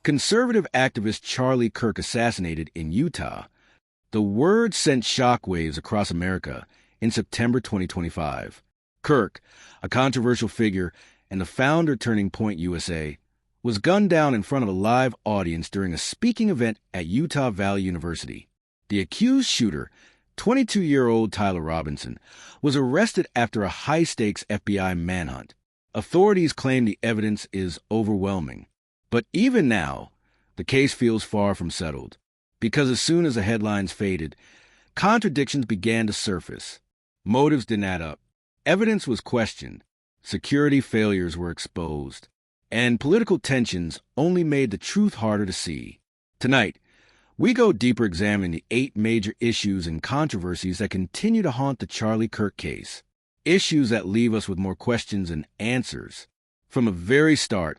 Conservative activist Charlie Kirk assassinated in Utah. The word sent shockwaves across America in September 2025. Kirk, a controversial figure and the founder of Turning Point USA, was gunned down in front of a live audience during a speaking event at Utah Valley University. The accused shooter, 22-year-old Tyler Robinson, was arrested after a high-stakes FBI manhunt. Authorities claim the evidence is overwhelming. But even now, the case feels far from settled, because as soon as the headlines faded, contradictions began to surface. Motives didn't add up. Evidence was questioned. Security failures were exposed. And political tensions only made the truth harder to see. Tonight, we go deeper examining the 8 major issues and controversies that continue to haunt the Charlie Kirk case. Issues that leave us with more questions than answers. From the very start,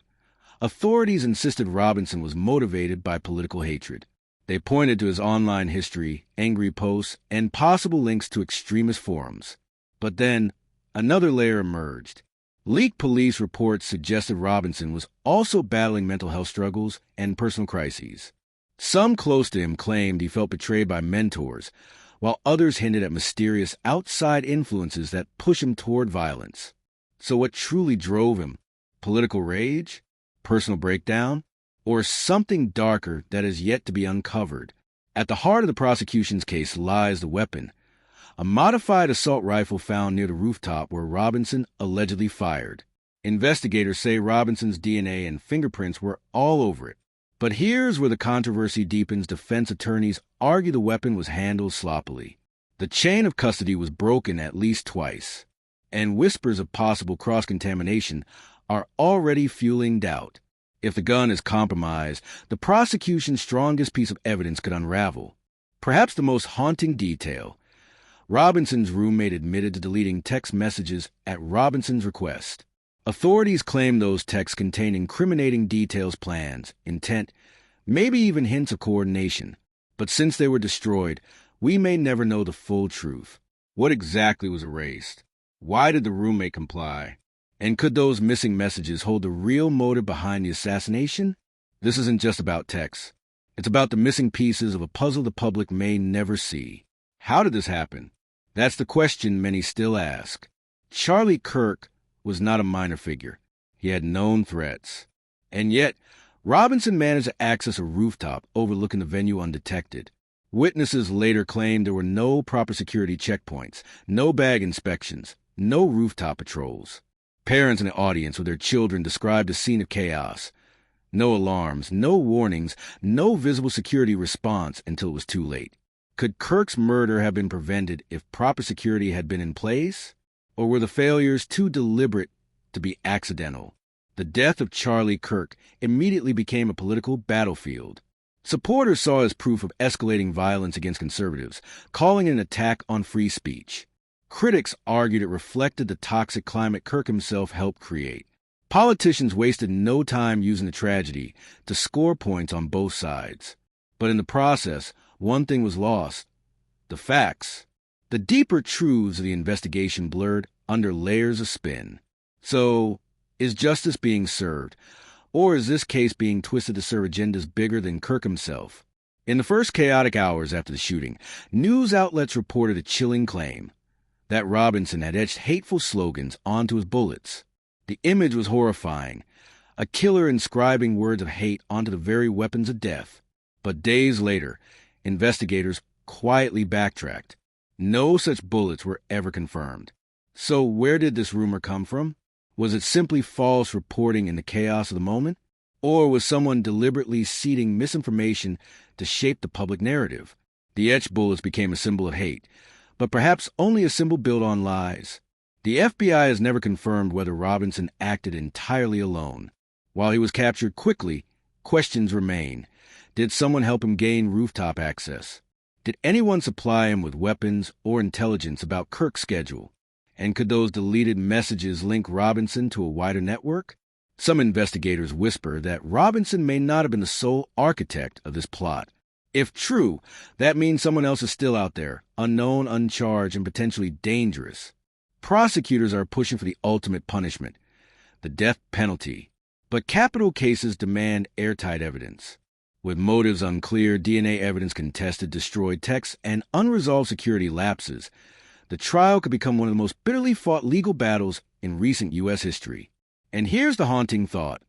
authorities insisted Robinson was motivated by political hatred. They pointed to his online history, angry posts, and possible links to extremist forums. But then, another layer emerged. Leaked police reports suggested Robinson was also battling mental health struggles and personal crises. Some close to him claimed he felt betrayed by mentors, while others hinted at mysterious outside influences that push him toward violence. So what truly drove him? Political rage? Personal breakdown? Or something darker that is yet to be uncovered? At the heart of the prosecution's case lies the weapon, a modified assault rifle found near the rooftop where Robinson allegedly fired. Investigators say Robinson's DNA and fingerprints were all over it. But here's where the controversy deepens. Defense attorneys argue the weapon was handled sloppily. The chain of custody was broken at least twice, and whispers of possible cross-contamination are already fueling doubt. If the gun is compromised, the prosecution's strongest piece of evidence could unravel. Perhaps the most haunting detail: Robinson's roommate admitted to deleting text messages at Robinson's request. Authorities claim those texts contained incriminating details, plans, intent, maybe even hints of coordination. But since they were destroyed, we may never know the full truth. What exactly was erased? Why did the roommate comply? And could those missing messages hold the real motive behind the assassination? This isn't just about texts. It's about the missing pieces of a puzzle the public may never see. How did this happen? That's the question many still ask. Charlie Kirk was not a minor figure. He had known threats. And yet, Robinson managed to access a rooftop overlooking the venue undetected. Witnesses later claimed there were no proper security checkpoints, no bag inspections, no rooftop patrols. Parents in the audience with their children described a scene of chaos. No alarms, no warnings, no visible security response until it was too late. Could Kirk's murder have been prevented if proper security had been in place? Or were the failures too deliberate to be accidental? The death of Charlie Kirk immediately became a political battlefield. Supporters saw it as proof of escalating violence against conservatives, calling it an attack on free speech. Critics argued it reflected the toxic climate Kirk himself helped create. Politicians wasted no time using the tragedy to score points on both sides. But in the process, one thing was lost: the facts. The deeper truths of the investigation blurred under layers of spin. So, is justice being served? Or is this case being twisted to serve agendas bigger than Kirk himself? In the first chaotic hours after the shooting, news outlets reported a chilling claim: that Robinson had etched hateful slogans onto his bullets. The image was horrifying, a killer inscribing words of hate onto the very weapons of death. But days later, investigators quietly backtracked. No such bullets were ever confirmed. So where did this rumor come from? Was it simply false reporting in the chaos of the moment? Or was someone deliberately seeding misinformation to shape the public narrative? The etched bullets became a symbol of hate, but perhaps only a symbol built on lies. The FBI has never confirmed whether Robinson acted entirely alone. While he was captured quickly, questions remain. Did someone help him gain rooftop access? Did anyone supply him with weapons or intelligence about Kirk's schedule? And could those deleted messages link Robinson to a wider network? Some investigators whisper that Robinson may not have been the sole architect of this plot. If true, that means someone else is still out there, unknown, uncharged, and potentially dangerous. Prosecutors are pushing for the ultimate punishment, the death penalty. But capital cases demand airtight evidence. With motives unclear, DNA evidence contested, destroyed texts, and unresolved security lapses, the trial could become one of the most bitterly fought legal battles in recent U.S. history. And here's the haunting thought.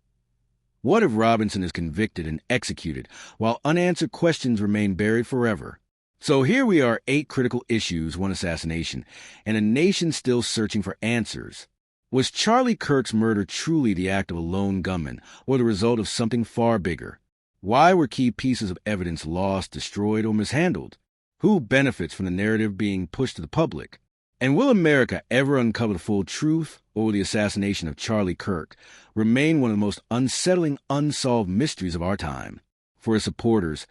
What if Robinson is convicted and executed, while unanswered questions remain buried forever? So here we are, 8 critical issues, 1 assassination, and a nation still searching for answers. Was Charlie Kirk's murder truly the act of a lone gunman, or the result of something far bigger? Why were key pieces of evidence lost, destroyed, or mishandled? Who benefits from the narrative being pushed to the public? And will America ever uncover the full truth, or will the assassination of Charlie Kirk remain one of the most unsettling, unsolved mysteries of our time? For his supporters,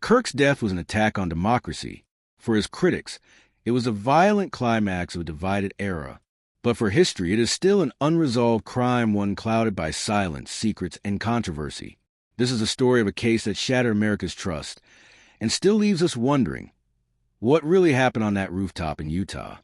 Kirk's death was an attack on democracy. For his critics, it was a violent climax of a divided era. But for history, it is still an unresolved crime, one clouded by silence, secrets, and controversy. This is a story of a case that shattered America's trust and still leaves us wondering, what really happened on that rooftop in Utah?